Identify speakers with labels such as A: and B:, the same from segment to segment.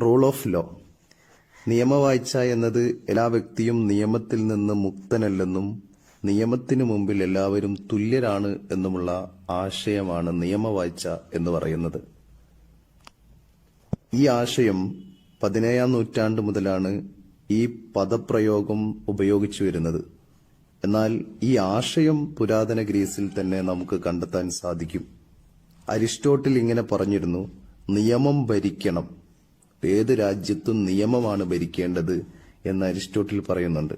A: Rule of law. നിയമവാഴ്ച എന്നത് എല്ലാ വ്യക്തിയും നിയമത്തിൽ നിന്ന് മുക്തനല്ലെന്നും നിയമത്തിനു മുമ്പിൽ എല്ലാവരും തുല്യരാണ് എന്നുമുള്ള ആശയമാണ് നിയമവാഴ്ച എന്ന് പറയുന്നത്. ഈ ആശയം 17ാം നൂറ്റാണ്ട് മുതലാണ് ഈ പദപ്രയോഗം ഉപയോഗിച്ചു വരുന്നത്. എന്നാൽ ഈ ആശയം പുരാതന ഗ്രീസിൽ തന്നെ നമുക്ക് കണ്ടെത്താൻ സാധിക്കും. അരിസ്റ്റോട്ടിൽ ഇങ്ങനെ പറഞ്ഞിരുന്നു: നിയമം ഭരിക്കണം, ഏത് രാജ്യത്തും നിയമമാണ് ഭരിക്കേണ്ടത് എന്ന് അരിസ്റ്റോട്ടിൽ പറയുന്നുണ്ട്.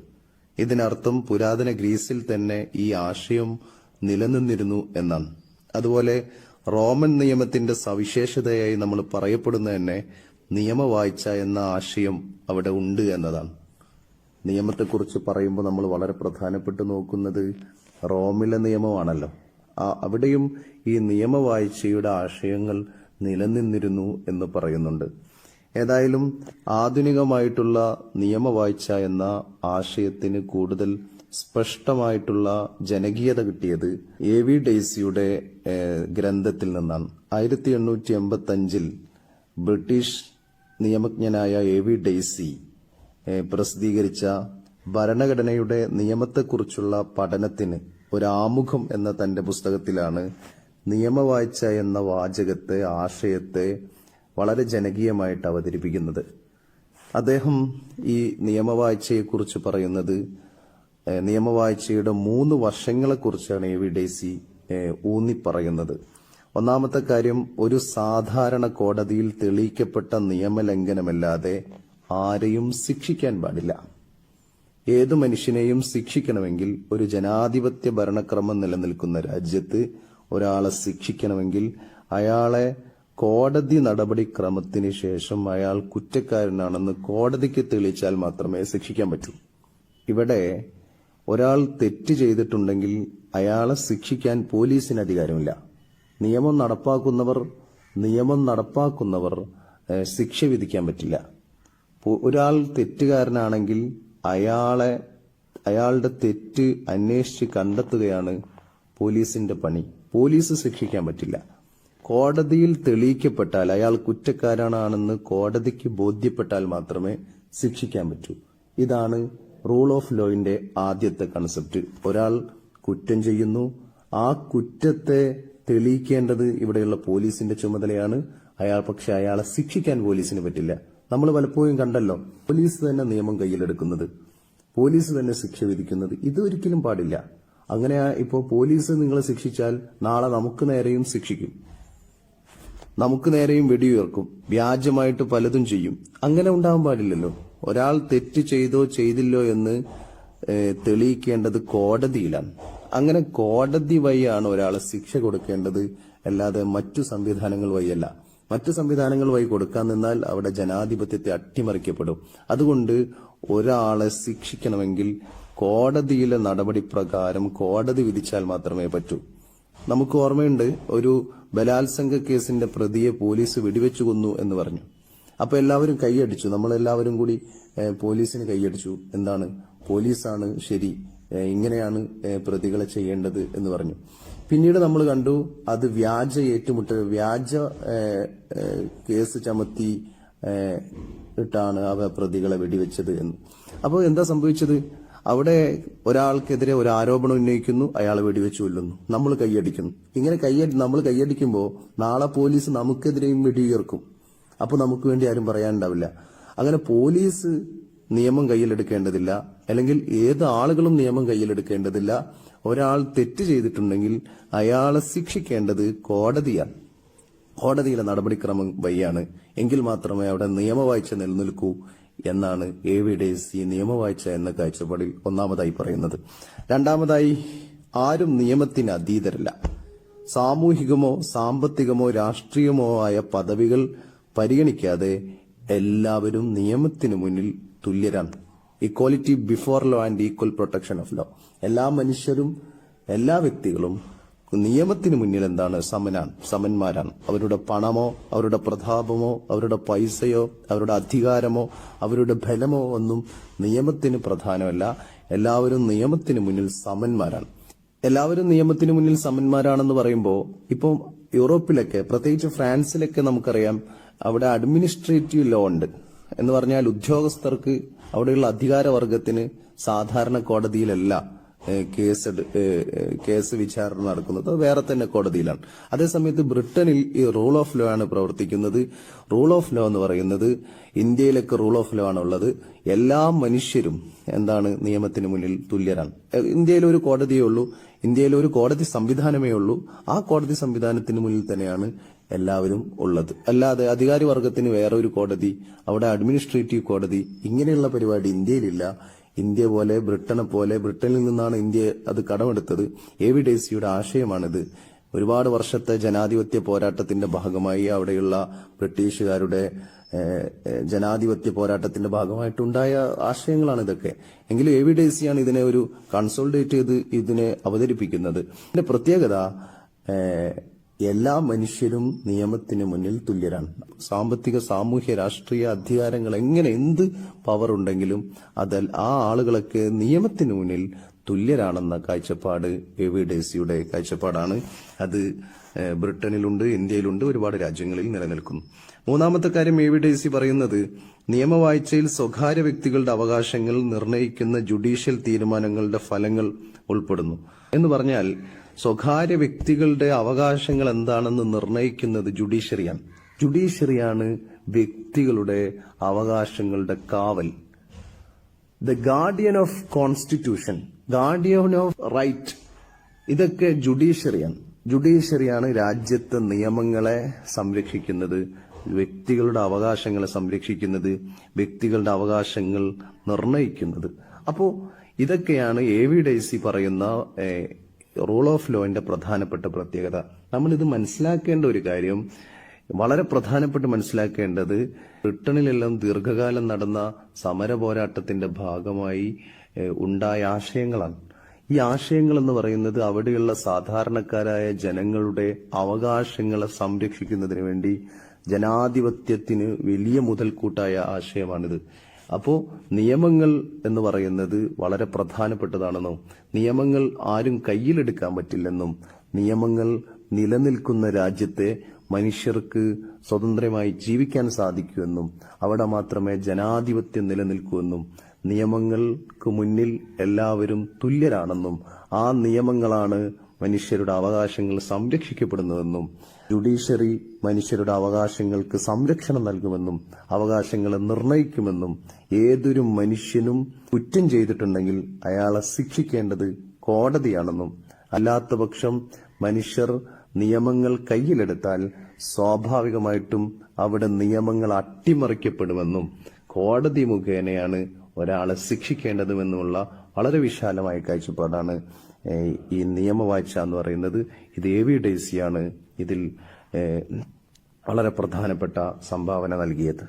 A: ഇതിനർത്ഥം പുരാതന ഗ്രീസിൽ തന്നെ ഈ ആശയം നിലനിന്നിരുന്നു എന്നാണ്. അതുപോലെ റോമൻ നിയമത്തിന്റെ സവിശേഷതയായി നമ്മൾ പറയപ്പെടുന്ന തന്നെ നിയമവാഴ്ച എന്ന ആശയം അവിടെ ഉണ്ട് എന്നതാണ്. നിയമത്തെക്കുറിച്ച് പറയുമ്പോൾ നമ്മൾ വളരെ പ്രധാനപ്പെട്ട് നോക്കുന്നത് റോമിലെ നിയമമാണല്ലോ. അവിടെയും ഈ നിയമവാഴ്ചയുടെ ആശയങ്ങൾ നിലനിന്നിരുന്നു എന്ന് പറയുന്നുണ്ട്. ഏതായാലും ആധുനികമായിട്ടുള്ള നിയമവാഴ്ച എന്ന ആശയത്തിന് കൂടുതൽ സ്പഷ്ടമായിട്ടുള്ള ജനകീയത കിട്ടിയത് എ വി ഡെയ്സിയുടെ ഗ്രന്ഥത്തിൽ നിന്നാണ്. 1885 ബ്രിട്ടീഷ് നിയമജ്ഞനായ എ വി ഡെയ്സി പ്രസിദ്ധീകരിച്ച ഭരണഘടനയുടെ നിയമത്തെക്കുറിച്ചുള്ള പഠനത്തിന് ഒരാമുഖം എന്ന തന്റെ പുസ്തകത്തിലാണ് നിയമവാഴ്ച എന്ന വാചകത്തെ, ആശയത്തെ വളരെ ജനകീയമായിട്ട് അവതരിപ്പിക്കുന്നത്. അദ്ദേഹം ഈ നിയമവാഴ്ചയെക്കുറിച്ച് പറയുന്നത് നിയമവാഴ്ചയുടെ 3 വശങ്ങളെക്കുറിച്ചാണ് എ വി ഡെയ്സി ഊന്നി പറയുന്നത്. ഒന്നാമത്തെ കാര്യം, ഒരു സാധാരണ കോടതിയിൽ തെളിയിക്കപ്പെട്ട നിയമലംഘനമല്ലാതെ ആരെയും ശിക്ഷിക്കാൻ പാടില്ല. ഏതു മനുഷ്യനെയും ശിക്ഷിക്കണമെങ്കിൽ, ഒരു ജനാധിപത്യ ഭരണക്രമം നിലനിൽക്കുന്ന രാജ്യത്ത് ഒരാളെ ശിക്ഷിക്കണമെങ്കിൽ അയാളെ കോടതി നടപടിക്രമത്തിന് ശേഷം അയാൾ കുറ്റക്കാരനാണെന്ന് കോടതിക്ക് തെളിയിച്ചാൽ മാത്രമേ ശിക്ഷിക്കാൻ പറ്റൂ. ഇവിടെ ഒരാൾ തെറ്റ് ചെയ്തിട്ടുണ്ടെങ്കിൽ അയാളെ ശിക്ഷിക്കാൻ പോലീസിന് അധികാരമില്ല. നിയമം നടപ്പാക്കുന്നവർ ശിക്ഷ വിധിക്കാൻ പറ്റില്ല. ഒരാൾ തെറ്റുകാരനാണെങ്കിൽ അയാളുടെ തെറ്റ് അന്വേഷിച്ച് കണ്ടെത്തുകയാണ് പോലീസിന്റെ പണി. പോലീസ് ശിക്ഷിക്കാൻ പറ്റില്ല. കോടതിയിൽ തെളിയിക്കപ്പെട്ടാൽ, അയാൾ കുറ്റക്കാരനാണെന്ന് കോടതിക്ക് ബോധ്യപ്പെട്ടാൽ മാത്രമേ ശിക്ഷിക്കാൻ പറ്റൂ. ഇതാണ് റൂൾ ഓഫ് ലോയിന്റെ ആദ്യത്തെ കൺസെപ്റ്റ്. ഒരാൾ കുറ്റം ചെയ്യുന്നു, ആ കുറ്റത്തെ തെളിയിക്കേണ്ടത് ഇവിടെയുള്ള പോലീസിന്റെ ചുമതലയാണ്. പക്ഷെ അയാളെ ശിക്ഷിക്കാൻ പോലീസിന് പറ്റില്ല. നമ്മൾ പലപ്പോഴും കണ്ടല്ലോ, പോലീസ് തന്നെ നിയമം കയ്യിലെടുക്കുന്നത്, പോലീസ് തന്നെ ശിക്ഷ വിധിക്കുന്നത്. ഇതൊരിക്കലും പാടില്ല. അങ്ങനെ ഇപ്പോൾ പോലീസ് നിങ്ങളെ ശിക്ഷിച്ചാൽ നാളെ നമുക്ക് നേരെയും ശിക്ഷിക്കും, നമുക്ക് നേരെയും വെടിയുയർക്കും, വ്യാജമായിട്ട് പലതും ചെയ്യും. അങ്ങനെ ഉണ്ടാവാൻ പാടില്ലല്ലോ. ഒരാൾ തെറ്റ് ചെയ്തോ ചെയ്തില്ലോ എന്ന് തെളിയിക്കേണ്ടത് കോടതിയിലാണ്. അങ്ങനെ കോടതി വഴിയാണ് ഒരാളെ ശിക്ഷ കൊടുക്കേണ്ടത്, അല്ലാതെ മറ്റു സംവിധാനങ്ങൾ വഴിയല്ല. മറ്റു സംവിധാനങ്ങൾ വഴി കൊടുക്കാൻ നിന്നാൽ അവിടെ ജനാധിപത്യത്തെ അട്ടിമറിക്കപ്പെടും. അതുകൊണ്ട് ഒരാളെ ശിക്ഷിക്കണമെങ്കിൽ കോടതിയിലെ നടപടി പ്രകാരം കോടതി വിധിച്ചാൽ മാത്രമേ പറ്റൂ. നമുക്ക് ഓർമ്മയുണ്ട്, ഒരു ബലാത്സംഗ കേസിന്റെ പ്രതിയെ പോലീസ് വെടിവെച്ചു കൊന്നു എന്ന് പറഞ്ഞു. അപ്പൊ എല്ലാവരും കൈയടിച്ചു. നമ്മളെല്ലാവരും കൂടി പോലീസിന് കൈയടിച്ചു. എന്താണ്, പോലീസാണ് ശരി, ഇങ്ങനെയാണ് പ്രതികളെ ചെയ്യേണ്ടത് എന്ന് പറഞ്ഞു. പിന്നീട് നമ്മൾ കണ്ടു അത് വ്യാജ കേസ് ചമത്തി ഇട്ടാണ് അവ പ്രതികളെ വെടിവെച്ചത് എന്ന്. അപ്പോൾ എന്താ സംഭവിച്ചത്? അവിടെ ഒരാൾക്കെതിരെ ഒരു ആരോപണം ഉന്നയിക്കുന്നു, അയാളെ വെടിവെച്ച് കൊല്ലുന്നു, നമ്മൾ കൈയടിക്കുന്നു. ഇങ്ങനെ നമ്മൾ കൈയടിക്കുമ്പോൾ നാളെ പോലീസ് നമുക്കെതിരെയും വെടിയുയർക്കും. അപ്പൊ നമുക്ക് വേണ്ടി ആരും പറയാനുണ്ടാവില്ല. അങ്ങനെ പോലീസ് നിയമം കയ്യിലെടുക്കേണ്ടതില്ല, അല്ലെങ്കിൽ ഏത് ആളുകളും നിയമം കയ്യിലെടുക്കേണ്ടതില്ല. ഒരാൾ തെറ്റ് ചെയ്തിട്ടുണ്ടെങ്കിൽ അയാളെ ശിക്ഷിക്കേണ്ടത് കോടതിയാണ്, കോടതിയിലെ നടപടിക്രമം വഴിയാണ്. എങ്കിൽ മാത്രമേ അവിടെ നിയമവാഴ്ച നിലനിൽക്കൂ എന്നാണ് എ വി ഡെയ്സി നിയമവാഴ്ച എന്ന കാഴ്ചപ്പാടിൽ ഒന്നാമതായി പറയുന്നത്. രണ്ടാമതായി, ആരും നിയമത്തിന് അതീതരല്ല. സാമൂഹികമോ സാമ്പത്തികമോ രാഷ്ട്രീയമോ ആയ പദവികൾ പരിഗണിക്കാതെ എല്ലാവരും നിയമത്തിനു മുന്നിൽ തുല്യരാണ്. Equality before law and equal protection of law. എല്ലാ മനുഷ്യരും, എല്ലാ വ്യക്തികളും നിയമത്തിന് മുന്നിൽ എന്താണ്? സമന്മാരാണ്. അവരുടെ പണമോ അവരുടെ പ്രതാപമോ അവരുടെ പൈസയോ അവരുടെ അധികാരമോ അവരുടെ ബലമോ ഒന്നും നിയമത്തിന് പ്രധാനമല്ല. എല്ലാവരും നിയമത്തിന് മുന്നിൽ സമന്മാരാണ്. എല്ലാവരും നിയമത്തിന് മുന്നിൽ സമന്മാരാണെന്ന് പറയുമ്പോൾ, ഇപ്പോൾ യൂറോപ്പിലൊക്കെ, പ്രത്യേകിച്ച് ഫ്രാൻസിലൊക്കെ നമുക്കറിയാം, അവിടെ അഡ്മിനിസ്ട്രേറ്റീവ് ലോ ഉണ്ട്. എന്ന് പറഞ്ഞാൽ ഉദ്യോഗസ്ഥർക്ക്, അവിടെയുള്ള അധികാരവർഗത്തിന് സാധാരണ കോടതിയിലല്ല കേസ് വിചാരണ നടക്കുന്നത്, വേറെ തന്നെ കോടതിയിലാണ്. അതേസമയത്ത് ബ്രിട്ടനിൽ ഈ റൂൾ ഓഫ് ലോ ആണ് പ്രവർത്തിക്കുന്നത്. റൂൾ ഓഫ് ലോ എന്ന് പറയുന്നത്, ഇന്ത്യയിലൊക്കെ റൂൾ ഓഫ് ലോ ആണ് ഉള്ളത്. എല്ലാ മനുഷ്യരും നിയമത്തിന് മുന്നിൽ തുല്യരാണ്. ഇന്ത്യയിൽ ഒരു കോടതിയേ ഉള്ളൂ, ഇന്ത്യയിൽ ഒരു കോടതി സംവിധാനമേ ഉള്ളൂ. ആ കോടതി സംവിധാനത്തിന് മുന്നിൽ തന്നെയാണ് എല്ലാവരും ഉള്ളത്. അല്ലാതെ അധികാരി വർഗത്തിന് വേറെ ഒരു കോടതി, അവിടെ അഡ്മിനിസ്ട്രേറ്റീവ് കോടതി, ഇങ്ങനെയുള്ള പരിപാടി ഇന്ത്യയിലില്ല. ഇന്ത്യ പോലെ, ബ്രിട്ടനിൽ നിന്നാണ് ഇന്ത്യ അത് കടമെടുത്തത്. എ.വി. ഡേസിയുടെ ആശയമാണിത്. ഒരുപാട് വർഷത്തെ ജനാധിപത്യ പോരാട്ടത്തിന്റെ ഭാഗമായി, അവിടെയുള്ള ബ്രിട്ടീഷുകാരുടെ ജനാധിപത്യ പോരാട്ടത്തിന്റെ ഭാഗമായിട്ടുണ്ടായ ആശയങ്ങളാണ് ഇതൊക്കെ. എങ്കിലും എ.വി. ഡേസിയാണ് ഇതിനെ ഒരു കൺസോൾഡേറ്റ് ചെയ്ത് ഇതിനെ അവതരിപ്പിക്കുന്നത്. ഇതിന്റെ പ്രത്യേകത, എല്ലാ മനുഷ്യരും നിയമത്തിന് മുന്നിൽ തുല്യരാണ്. സാമ്പത്തിക, സാമൂഹ്യ, രാഷ്ട്രീയ അധികാരങ്ങൾ, എന്ത് പവർ ഉണ്ടെങ്കിലും ആ ആളുകളൊക്കെ നിയമത്തിന് മുന്നിൽ തുല്യരാണെന്ന കാഴ്ചപ്പാട് എ.വി. ഡേസിയുടെ കാഴ്ചപ്പാടാണ്. അത് ബ്രിട്ടനിലുണ്ട്, ഇന്ത്യയിലുണ്ട്, ഒരുപാട് രാജ്യങ്ങളിൽ നിലനിൽക്കുന്നു. മൂന്നാമത്തെ കാര്യം എ.വി. ഡേസി പറയുന്നത്, നിയമവാഴ്ചയിൽ സ്വകാര്യ വ്യക്തികളുടെ അവകാശങ്ങൾ നിർണ്ണയിക്കുന്ന ജുഡീഷ്യൽ തീരുമാനങ്ങളുടെ ഫലങ്ങൾ ഉൾപ്പെടുന്നു. എന്ന് പറഞ്ഞാൽ, സ്വകാര്യ വ്യക്തികളുടെ അവകാശങ്ങൾ എന്താണെന്ന് നിർണ്ണയിക്കുന്നത് ജുഡീഷ്യറിയാണ്. ജുഡീഷ്യറിയാണ് വ്യക്തികളുടെ അവകാശങ്ങളുടെ കാവൽ. The guardian of constitution, guardian of right, ഇതൊക്കെ ജുഡീഷ്യറിയാണ്. ജുഡീഷ്യറിയാണ് രാജ്യത്തെ നിയമങ്ങളെ സംരക്ഷിക്കുന്നത്, വ്യക്തികളുടെ അവകാശങ്ങളെ സംരക്ഷിക്കുന്നത്, വ്യക്തികളുടെ അവകാശങ്ങൾ നിർണ്ണയിക്കുന്നത്. അപ്പോ ഇതൊക്കെയാണ് എ.വി. ഡേസി പറയുന്ന റൂൾ ഓഫ് ലോന്റെ പ്രധാനപ്പെട്ട പ്രത്യേകത. നമ്മളിത് മനസ്സിലാക്കേണ്ട ഒരു കാര്യം, വളരെ പ്രധാനപ്പെട്ട് മനസ്സിലാക്കേണ്ടത്, ബ്രിട്ടനിലെല്ലാം ദീർഘകാലം നടന്ന സമര പോരാട്ടത്തിന്റെ ഭാഗമായി ഉണ്ടായ ആശയങ്ങളാണ്. ഈ ആശയങ്ങൾ എന്ന് പറയുന്നത് അവിടെയുള്ള സാധാരണക്കാരായ ജനങ്ങളുടെ അവകാശങ്ങളെ സംരക്ഷിക്കുന്നതിന് വേണ്ടി ജനാധിപത്യത്തിന് വലിയ മുതൽക്കൂട്ടായ ആശയമാണിത്. അപ്പോ നിയമങ്ങൾ എന്ന് പറയുന്നത് വളരെ പ്രധാനപ്പെട്ടതാണെന്നും, നിയമങ്ങൾ ആരും കയ്യിലെടുക്കാൻ പറ്റില്ലെന്നും, നിയമങ്ങൾ നിലനിൽക്കുന്ന രാജ്യത്തെ മനുഷ്യർക്ക് സ്വതന്ത്രമായി ജീവിക്കാൻ സാധിക്കുമെന്നും, അവിടെ മാത്രമേ ജനാധിപത്യം നിലനിൽക്കൂവെന്നും, നിയമങ്ങൾക്ക് മുന്നിൽ എല്ലാവരും തുല്യരാണെന്നും, ആ നിയമങ്ങളാണ് മനുഷ്യരുടെ അവകാശങ്ങൾ സംരക്ഷിക്കപ്പെടുന്നതെന്നും, ജുഡീഷ്യറി മനുഷ്യരുടെ അവകാശങ്ങൾക്ക് സംരക്ഷണം നൽകുമെന്നും, അവകാശങ്ങളെ നിർണയിക്കുമെന്നും, ഏതൊരു മനുഷ്യനും കുറ്റം ചെയ്തിട്ടുണ്ടെങ്കിൽ അയാളെ ശിക്ഷിക്കേണ്ടത് കോടതിയാണെന്നും, അല്ലാത്തപക്ഷം മനുഷ്യർ നിയമങ്ങൾ കയ്യിലെടുത്താൽ സ്വാഭാവികമായിട്ടും അവിടെ നിയമങ്ങൾ അട്ടിമറിക്കപ്പെടുമെന്നും, കോടതി മുഖേനയാണ് ഒരാളെ ശിക്ഷിക്കേണ്ടതുമെന്നുമുള്ള വളരെ വിശാലമായ കാഴ്ചപ്പാടാണ് ഈ നിയമവാഴ്ച എന്ന് പറയുന്നത്. ഇത് എ.വി. ഡേസിയാണ് ഇതിൽ വളരെ പ്രധാനപ്പെട്ട സംഭാവന നൽകിയത്.